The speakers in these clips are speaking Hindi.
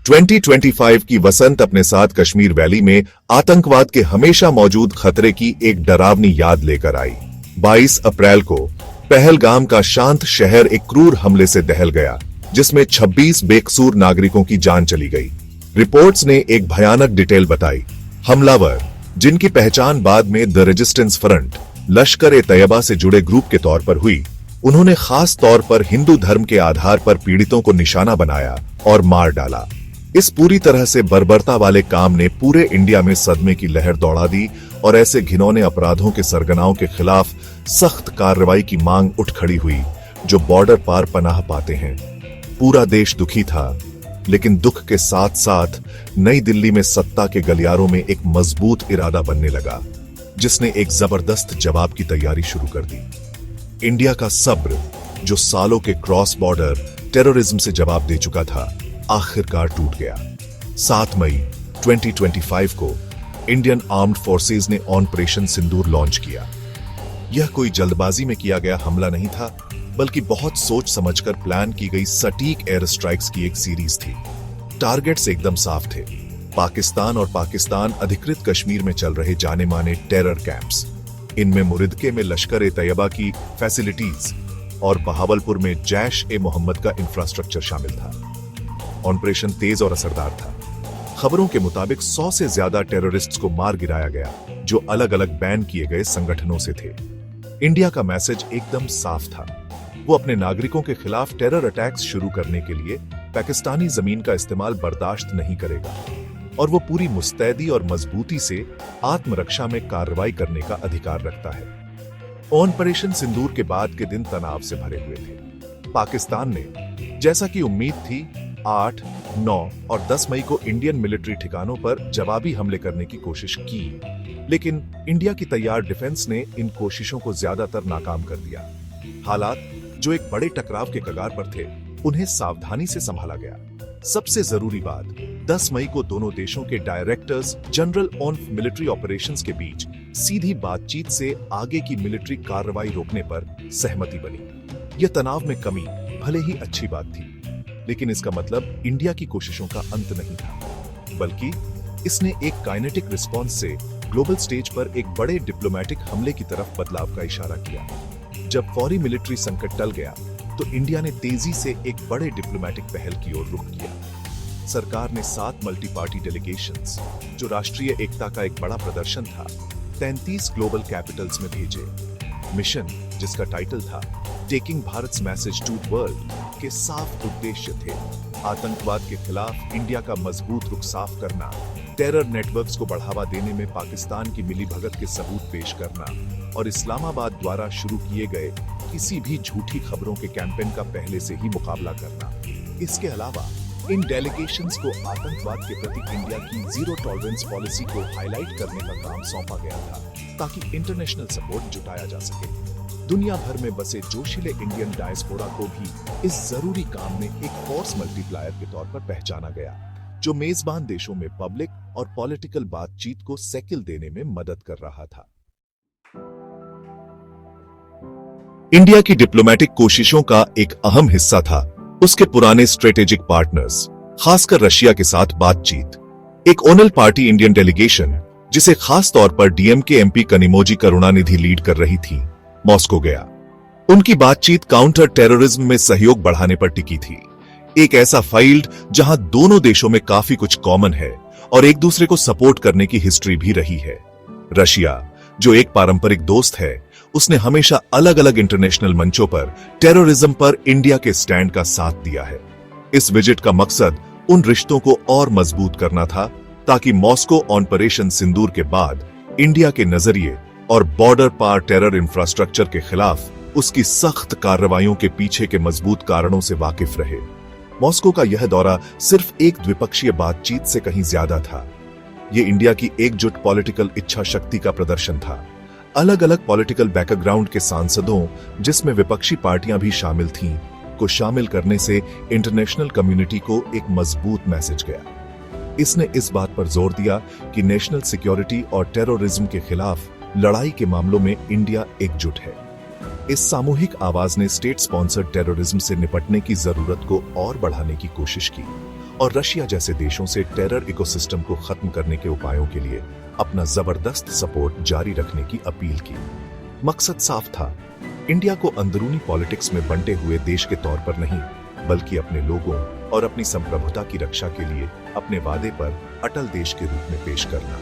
2025 की वसंत अपने साथ कश्मीर वैली में आतंकवाद के हमेशा मौजूद खतरे की एक डरावनी याद लेकर आई। 22 अप्रैल को पहलगाम का शांत शहर एक क्रूर हमले से दहल गया, जिसमें 26 बेकसूर नागरिकों की जान चली गई। रिपोर्ट्स ने एक भयानक डिटेल बताई। हमलावर, जिनकी पहचान बाद में द रेजिस्टेंस फ्रंट लश्कर-ए-तैयबा से जुड़े ग्रुप के तौर पर हुई, उन्होंने खास तौर पर हिंदू धर्म के आधार पर पीड़ितों को निशाना बनाया और मार डाला। इस पूरी तरह से बर्बरता वाले काम ने पूरे इंडिया में सदमे की लहर दौड़ा दी और ऐसे घिनौने अपराधों के सरगनाओं के खिलाफ सख्त कार्रवाई की मांग उठ खड़ी हुई, जो बॉर्डर पार पनाह पाते हैं। पूरा देश दुखी था, लेकिन दुख के साथ साथ नई दिल्ली में सत्ता के गलियारों में एक मजबूत इरादा बनने लगा, जिसने एक जबरदस्त जवाब की तैयारी शुरू कर दी। इंडिया का सब्र, जो सालों के क्रॉस बॉर्डर टेररिज्म से जवाब दे चुका था, आखिरकार टूट गया। 7 मई 2025 को इंडियन आर्म्ड फोर्सेज ने ऑपरेशन सिंदूर लॉन्च किया। यह कोई जल्दबाजी में किया गया हमला नहीं था, बल्कि बहुत सोच समझकर प्लान की गई सटीक एयर स्ट्राइक्स की एक सीरीज थी। टारगेट्स एकदम साफ थे: पाकिस्तान और पाकिस्तान अधिकृत कश्मीर में चल रहे जाने माने टेरर कैंप्स। इनमें मुरिदके में लश्कर-ए-तैयबा की फैसिलिटीज और बहावलपुर में जैश-ए-मोहम्मद का इंफ्रास्ट्रक्चर शामिल था। ऑपरेशन तेज और असरदार था। खबरों के मुताबिक 100 से ज्यादा टेररिस्ट्स को मार गिराया गया, जो अलग अलग बैन किए गए संगठनों से थे। इंडिया का मैसेज एकदम साफ था। वो अपने नागरिकों के खिलाफ टेरर अटैक्स शुरू करने के लिए पाकिस्तानी जमीन का इस्तेमाल बर्दाश्त नहीं करेगा, और वो पूरी मुस्तैदी और मजबूती से आत्मरक्षा में कार्रवाई करने का अधिकार रखता है। ऑपरेशन सिंदूर के बाद के दिन तनाव से भरे हुए थे। पाकिस्तान ने, जैसा कि उम्मीद थी, 8, 9 और 10 मई को इंडियन मिलिट्री ठिकानों पर जवाबी हमले करने की कोशिश की, लेकिन इंडिया की तैयार डिफेंस ने इन कोशिशों को ज्यादातर नाकाम कर दिया। हालात, जो एक बड़े टकराव के कगार पर थे, उन्हें सावधानी से संभाला गया। सबसे जरूरी बात, 10 मई को दोनों देशों के directors general on military operations के बीच सीधी बातचीत से आगे की मिलिट्री कार्रवाई रोकने पर सहमति बनी। यह तनाव में कमी भले ही अच्छी बात थी, लेकिन इसका मतलब इंडिया की कोशिशों का अंत नहीं था, बल्कि इसने एक काइनेटिक रिस्पॉन्स से ग्लोबल स्टेज पर एक बड़े डिप्लोमैटिक हमले की तरफ बदलाव का इशारा किया। जब फौरी मिलिट्री संकट टल गया, तो इंडिया ने तेजी से एक बड़े डिप्लोमैटिक पहल की ओर रुख किया। सरकार ने 7 मल्टी पार्टी डेलीगेशंस, जो राष्ट्रीय एकता का एक बड़ा प्रदर्शन था, 33 ग्लोबल कैपिटल्स में भेजे। मिशन, जिसका टाइटल था टेकिंग भारत्स मैसेज टू वर्ल्ड, के साफ उद्देश्य थे: आतंकवाद के खिलाफ इंडिया का मजबूत रुख साफ करना, टेरर नेटवर्क्स को बढ़ावा देने में पाकिस्तान की मिलीभगत के सबूत पेश करना, और इस्लामाबाद द्वारा शुरू किए गए किसी भी झूठी खबरों के कैंपेन का पहले से ही मुकाबला करना। इसके अलावा इन डेलीगेशंस को आतंकवाद के प्रति इंडिया की जीरो टॉलरेंस पॉलिसी को हाईलाइट करने का काम सौंपा गया था, ताकि इंटरनेशनल सपोर्ट जुटाया जा सके। दुनिया भर में बसे जोशीले इंडियन डायस्पोरा को भी इस जरूरी काम में एक फोर्स मल्टीप्लायर के तौर पर पहचाना गया, जो मेजबान देशों में पब्लिक और पॉलिटिकल बातचीत को सेकिल देने में मदद कर रहा था। इंडिया की डिप्लोमैटिक कोशिशों का एक अहम हिस्सा था उसके पुराने स्ट्रेटेजिक पार्टनर्स, खासकर रशिया के साथ बातचीत। एक ओनल पार्टी इंडियन डेलीगेशन, जिसे खास तौर पर DMK MP Kanimozhi Karunanidhi lead कर रही थी, मॉस्को गया। उनकी बातचीत काउंटर टेररिज्म में सहयोग बढ़ाने पर टिकी थी, एक ऐसा फील्ड जहां दोनों देशों में काफी कुछ कॉमन है और एक दूसरे को सपोर्ट करने की हिस्ट्री भी रही है। रशिया, जो एक पारंपरिक दोस्त है, उसने हमेशा अलग अलग इंटरनेशनल मंचों पर टेररिज्म पर इंडिया के स्टैंड का साथ दिया है। इस विजिट का मकसद उन रिश्तों को और मजबूत करना था, ताकि मॉस्को ऑपरेशन सिंदूर के बाद इंडिया के नजरिए और बॉर्डर पार टेरर इंफ्रास्ट्रक्चर के खिलाफ उसकी सख्त कार्रवाइयों के पीछे के मजबूत कारणों से वाकिफ रहे। मॉस्को का यह दौरा सिर्फ एक द्विपक्षीय बातचीत से कहीं ज्यादा था। यह इंडिया की एकजुट पॉलिटिकल इच्छा शक्ति का प्रदर्शन था। अलग अलग पॉलिटिकल बैकग्राउंड के सांसदों, जिसमें विपक्षी पार्टियां भी शामिल थीं, को शामिल करने से इंटरनेशनल कम्युनिटी को एक मजबूत मैसेज गया। इसने इस बात पर जोर दिया कि नेशनल सिक्योरिटी और टेररिज्म के खिलाफ लड़ाई के मामलों में इंडिया एकजुट है। इस सामूहिक आवाज ने स्टेट स्पॉन्सर्ड टेररिज्म से निपटने की जरूरत को और बढ़ाने की कोशिश की और रशिया जैसे देशों से टेरर इकोसिस्टम को खत्म करने के उपायों के लिए अपना जबरदस्त सपोर्ट जारी रखने की अपील की। मकसद साफ था, इंडिया को अंदरूनी पॉलिटिक्स में बंटे हुए देश के तौर पर नहीं, बल्कि अपने लोगों और अपनी संप्रभुता की रक्षा के लिए अपने वादे पर अटल देश के रूप में पेश करना।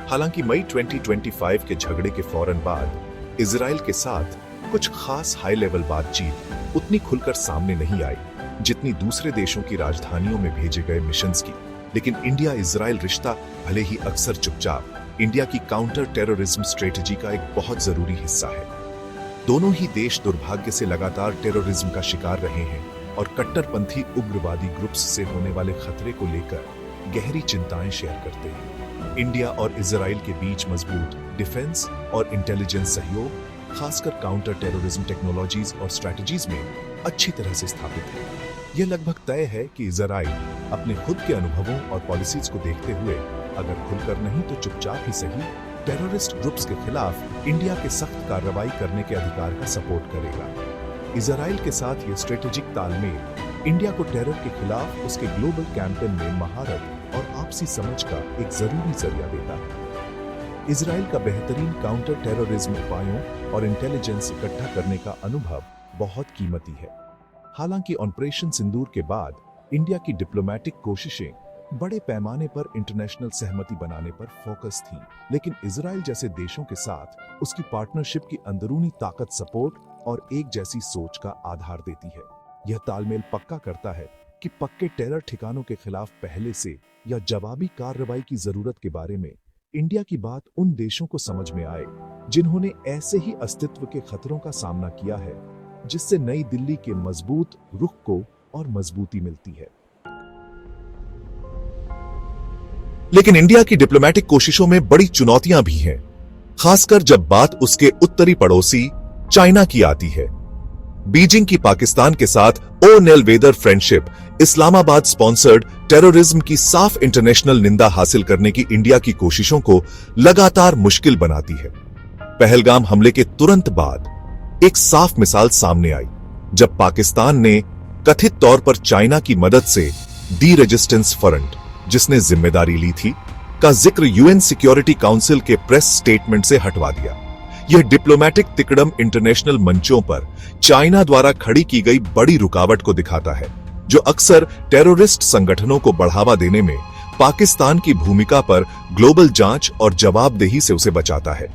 हालांकि मई 2025 के झगड़े के फौरन बाद इजराइल के साथ कुछ खास हाई लेवल बातचीत उतनी खुलकर सामने नहीं आई जितनी दूसरे देशों की राजधानियों में भेजे गए मिशंस की। लेकिन इंडिया इजराइल रिश्ता भले ही अक्सर चुपचाप इंडिया की काउंटर टेररिज्म स्ट्रेटजी का एक बहुत जरूरी हिस्सा है। दोनों ही देश दुर्भाग्य से लगातार टेररिज्म का शिकार रहे हैं और कट्टरपंथी उग्रवादी ग्रुप्स से होने वाले खतरे को लेकर गहरी चिंताएं शेयर करते हैं। इंडिया और इजराइल के बीच मजबूत डिफेंस और इंटेलिजेंस सहयोग, खासकर काउंटर टेररिज्म टेक्नोलॉजीज और स्ट्रैटेजीज में अच्छी तरह से स्थापित है। यह लगभग तय है कि इजराइल अपने खुद के अनुभवों और पॉलिसीज को देखते हुए अगर खुलकर नहीं तो चुपचाप ही सही टेररिस्ट ग्रुप्स के खिलाफ इंडिया के सख्त कार्रवाई करने के अधिकार का सपोर्ट करेगा। इजराइल के साथ यह स्ट्रेटेजिक तालमेल इंडिया को टेरर के खिलाफ उसके ग्लोबल कैंपेन में महारत और आपसी समझ का एक जरूरी जरिया देता है। इजराइल का बेहतरीन काउंटर टेररिज्म उपायों और इंटेलिजेंस इकट्ठा करने का अनुभव बहुत कीमती है। हालांकि ऑपरेशन सिंदूर के बाद इंडिया की डिप्लोमेटिक कोशिशें बड़े पैमाने पर इंटरनेशनल सहमति बनाने पर फोकस थीं, लेकिन इजराइल जैसे देशों के साथ उसकी पार्टनरशिप की अंदरूनी ताकत सपोर्ट और एक जैसी सोच का आधार देती है। यह तालमेल पक्का करता है कि पक्के टेरर ठिकानों के खिलाफ पहले से या जवाबी कार्रवाई की जरूरत के बारे में इंडिया की बात उन देशों को समझ में आए जिन्होंने ऐसे ही अस्तित्व के खतरों का सामना किया है, जिससे नई दिल्ली के मजबूत रुख को और मजबूती मिलती है। लेकिन इंडिया की डिप्लोमेटिक कोशिशों में बड़ी चुनौतियां भी हैं, खासकर जब बात उसके उत्तरी पड़ोसी चाइना की आती है। बीजिंग की पाकिस्तान के साथ an all weather friendship Islamabad sponsored terrorism की साफ इंटरनेशनल निंदा हासिल करने की इंडिया की कोशिशों को लगातार मुश्किल बनाती है। पहलगाम हमले के तुरंत बाद एक साफ मिसाल सामने आई, जब पाकिस्तान ने कथित तौर पर चाइना की मदद से दी रेजिस्टेंस फ्रंट, जिसने जिम्मेदारी ली थी, का जिक्र यूएन सिक्योरिटी काउंसिल के प्रेस स्टेटमेंट से हटवा दिया। यह डिप्लोमेटिक तिकड़म इंटरनेशनल मंचों पर चाइना द्वारा खड़ी की गई बड़ी रुकावट को दिखाता है, जो अक्सर टेररिस्ट संगठनों को बढ़ावा देने में पाकिस्तान की भूमिका पर ग्लोबल जांच और जवाबदेही से उसे बचाता है।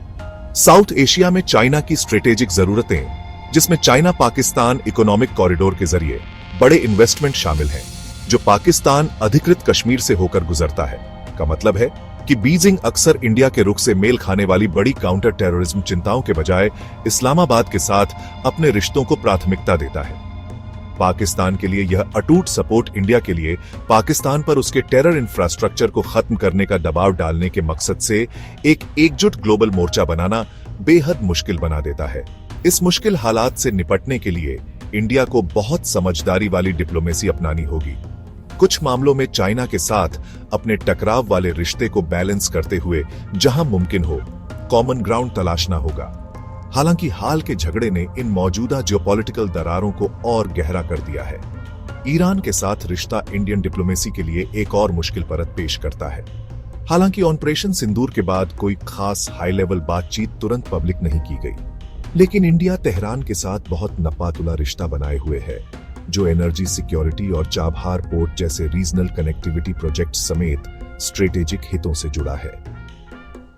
साउथ एशिया में चाइना की स्ट्रेटेजिक जरूरतें, जिसमें चाइना पाकिस्तान इकोनॉमिक कॉरिडोर के जरिए बड़े इन्वेस्टमेंट शामिल हैं, जो पाकिस्तान अधिकृत कश्मीर से होकर गुजरता है, का मतलब है कि बीजिंग अक्सर इंडिया के रुख से मेल खाने वाली बड़ी काउंटर टेररिज्म चिंताओं के बजाय इस्लामाबाद के साथ अपने रिश्तों को प्राथमिकता देता है। पाकिस्तान के लिए यह अटूट सपोर्ट इंडिया के लिए पाकिस्तान पर उसके टेरर इंफ्रास्ट्रक्चर को खत्म करने का दबाव डालने के मकसद से एक एकजुट ग्लोबल मोर्चा बनाना बेहद मुश्किल बना देता है। इस मुश्किल हालात से निपटने के लिए इंडिया को बहुत समझदारी वाली डिप्लोमेसी अपनानी होगी। कुछ मामलों में चाइना के साथ अपने टकराव वाले रिश्ते को बैलेंस करते हुए जहां मुमकिन हो कॉमन ग्राउंड तलाशना होगा। हालांकि हाल के झगड़े ने इन मौजूदा जियोपॉलिटिकल दरारों को और गहरा कर दिया है। ईरान के साथ रिश्ता इंडियन डिप्लोमेसी के लिए एक और मुश्किल परत पेश करता है। हालांकि ऑपरेशन सिंदूर के बाद कोई खास हाई लेवल बातचीत तुरंत पब्लिक नहीं की गई, लेकिन इंडिया तेहरान के साथ बहुत नपातुला रिश्ता बनाए हुए है, जो एनर्जी सिक्योरिटी और चाबहार पोर्ट जैसे रीजनल कनेक्टिविटी प्रोजेक्ट समेत स्ट्रेटेजिक हितों से जुड़ा है।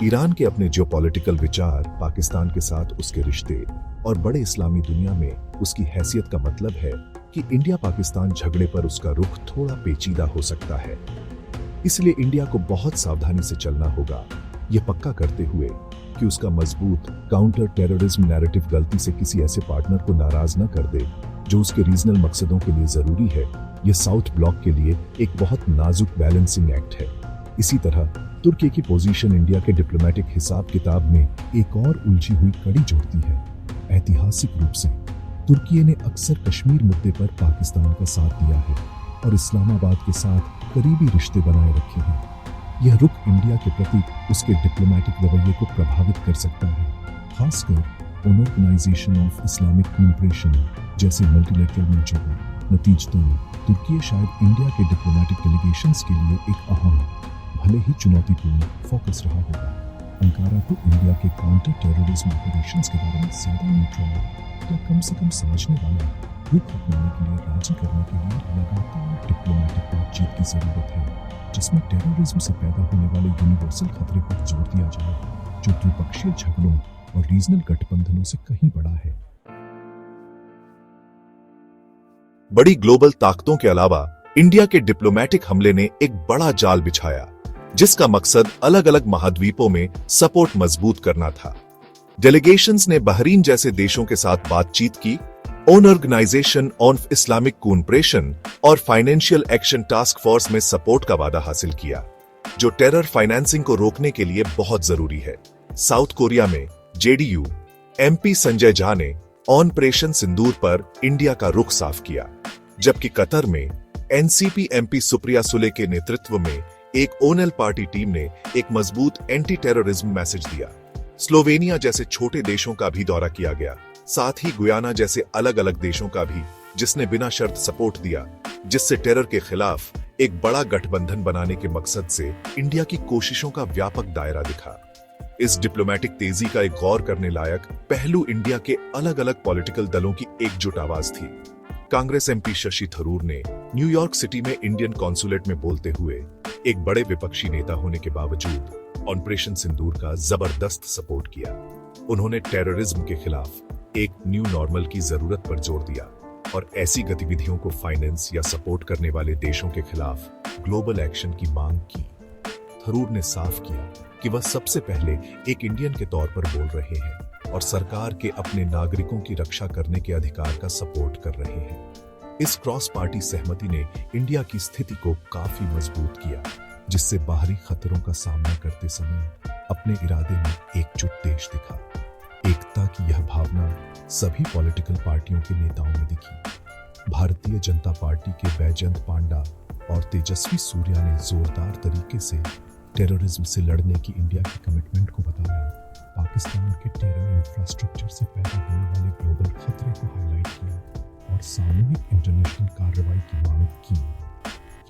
ईरान के अपने जियोपॉलिटिकल विचार, पाकिस्तान के साथ उसके रिश्ते और बड़े इस्लामी दुनिया में उसकी हैसियत का मतलब है कि इंडिया पाकिस्तान झगड़े पर उसका रुख थोड़ा पेचीदा हो सकता है। इसलिए इंडिया को बहुत सावधानी से चलना होगा, यह पक्का करते हुए कि उसका मजबूत काउंटर टेररिज्म नैरेटिव गलती से किसी ऐसे पार्टनर को नाराज न कर दे जो उसके रीजनल मकसदों के लिए जरूरी है। यह साउथ ब्लॉक के लिए एक बहुत नाजुक बैलेंसिंग एक्ट है। इसी तरह तुर्की की पोजीशन इंडिया के डिप्लोमेटिक हिसाब किताब में एक और उलझी हुई कड़ी जोड़ती है। ऐतिहासिक रूप से तुर्की ने अक्सर कश्मीर मुद्दे पर पाकिस्तान का साथ दिया है और इस्लामाबाद के साथ करीबी रिश्ते बनाए रखे हैं। यह रुख इंडिया के प्रति उसके डिप्लोमेटिक रवैये को प्रभावित कर सकता है, खासकर ऑर्गेनाइजेशन ऑफ इस्लामिक कोऑपरेशन जैसे मल्टीलेटरल मंचों पर। नतीजतन तुर्की शायद इंडिया के डिप्लोमेटिक डेलीगेशंस के लिए एक अहम, भले ही चुनौतीपूर्ण फोकस रहा होगा। अंकारा को इंडिया के काउंटर टेररिज्म ऑपरेशंस के बारे में ज्यादा न्यूट्रल या कम से कम समझने वाला रुख अपनाने के लिए राजी करने के लिए लगातार डिप्लोमेटिक बातचीत की जरूरत है, जिसमें टेररिज्म से पैदा होने वाले यूनिवर्सल खतरे पर जोर दिया जाए, जो द्विपक्षीय झगड़ों और रीजनल गठबंधनों से कहीं बड़ा है। बड़ी ग्लोबल ताकतों के अलावा इंडिया के डिप्लोमेटिक हमले ने एक बड़ा जाल बिछाया, जिसका मकसद अलग अलग महाद्वीपों में सपोर्ट मजबूत करना था। डेलीगेशंस ने बहरीन जैसे देशों के साथ बातचीत की, ओन ऑर्गेनाइजेशन ऑन इस्लामिक कोऑपरेशन और फाइनेंशियल एक्शन टास्क फोर्स में सपोर्ट का वादा हासिल किया, जो टेरर फाइनेंसिंग को रोकने के लिए बहुत जरूरी है। साउथ कोरिया में जेडीयू एमपी संजय झा ने ऑपरेशन सिंदूर पर इंडिया का रुख साफ किया, जबकि कतर में एनसीपी एमपी सुप्रिया सुले के नेतृत्व में एक ओनएल पार्टी टीम ने एक मजबूत एंटी टेररिज्म मैसेज दिया। स्लोवेनिया जैसे छोटे देशों का भी दौरा किया गया, साथ ही गुयाना जैसे अलग अलग देशों का भी, जिसने बिना शर्त सपोर्ट दिया, जिससे टेरर के खिलाफ एक बड़ा गठबंधन बनाने के मकसद से इंडिया की कोशिशों का व्यापक दायरा दिखा। इस डिप्लोमेटिक तेजी का एक गौर करने लायक पहलू इंडिया के अलग अलग पॉलिटिकल दलों की एकजुट आवाज थी। कांग्रेस एमपी शशि थरूर ने न्यूयॉर्क सिटी में इंडियन कॉन्सुलेट में बोलते हुए एक बड़े विपक्षी नेता होने के बावजूद ऑपरेशन सिंदूर का जबरदस्त सपोर्ट किया। उन्होंने टेररिज्म के खिलाफ एक न्यू नॉर्मल की जरूरत पर जोर दिया और ऐसी गतिविधियों को फाइनेंस या सपोर्ट करने वाले देशों के खिलाफ ग्लोबल एक्शन की मांग की। थरूर ने साफ किया कि वह सबसे पहले एक इंडियन के तौर पर बोल रहे हैं और सरकार के अपने नागरिकों की रक्षा करने के अधिकार का सपोर्ट कर रहे हैं। इस क्रॉस पार्टी सहमति ने इंडिया की स्थिति को काफी मजबूत किया, जिससे बाहरी खतरों का सामना करते समय अपने इरादे में एकजुट देश दिखा। एकता की यह भावना सभी पॉलिटिकल पार्टियों के नेताओं में दिखी। भारतीय जनता पार्टी के बैजयंत पांडा और तेजस्वी सूर्या ने जोरदार तरीके से टेररिज्म से लड़ने की इंडिया की कमिटमेंट को बताया। पाकिस्तान के टेरर इंफ्रास्ट्रक्चर से पैदा होने वाले ग्लोबल खतरे को हाईलाइट किया और सामूहिक इंटरनेशनल कार्रवाई की मांग की।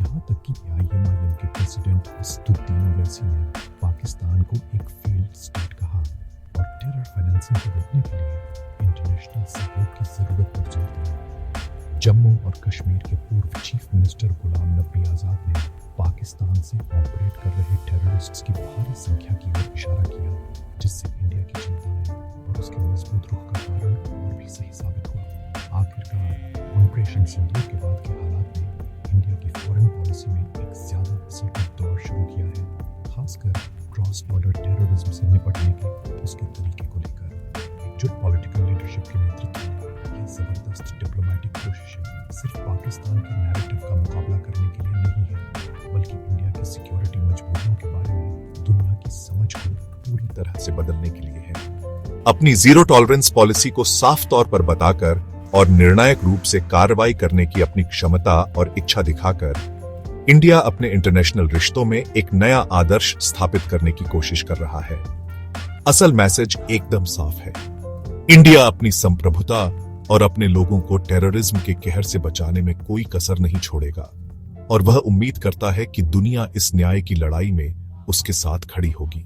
यहाँ तक कि आईएमआईएम के प्रेसिडेंट असदुद्दीन ओवैसी ने पाकिस्तान को एक फेल्ड स्टेट कहा और टेरर फाइनेंसिंग को रोकने के लिए इंटरनेशनल सहयोग की जरूरत पर जोर दिया। जम्मू और कश्मीर के पूर्व चीफ मिनिस्टर गुलाम नबी आजाद ने पाकिस्तान से ऑपरेट कर रहे टेररिस्ट्स की भारी संख्या की ओर इशारा किया, जिससे इंडिया की चिंताएं और उसके मजबूत रुख का कारण और भी सही साबित हुआ। आखिरकार ऑपरेशन सिंदूर के बाद के हालात ने इंडिया की फॉरेन पॉलिसी में एक ज्यादा असरदार दौर शुरू किया है, खासकर क्रॉस बॉर्डर टेररिज्म से निपटने के उसके तरीके को लेकर। एकजुट पॉलिटिकल लीडरशिप के नेतृत्व में यह जबरदस्त डिप्लोमेटिक कोशिशें सिर्फ पाकिस्तान के नैरेटिव का मुकाबला करने के लिए नहीं है, बल्कि इंडिया की सिक्योरिटी मजबूरियों के बारे में दुनिया की समझ को पूरी तरह से बदलने के लिए है। अपनी जीरो टॉलरेंस पॉलिसी को साफ तौर पर बताकर और निर्णायक रूप से कार्रवाई करने की अपनी क्षमता और इच्छा दिखाकर इंडिया अपने इंटरनेशनल रिश्तों में एक नया आदर्श स्थापित करने की कोशिश कर रहा है। असल मैसेज एकदम साफ है। इंडिया अपनी संप्रभुता और अपने लोगों को टेररिज्म के कहर से बचाने में कोई कसर नहीं छोड़ेगा और वह उम्मीद करता है कि दुनिया इस न्याय की लड़ाई में उसके साथ खड़ी होगी।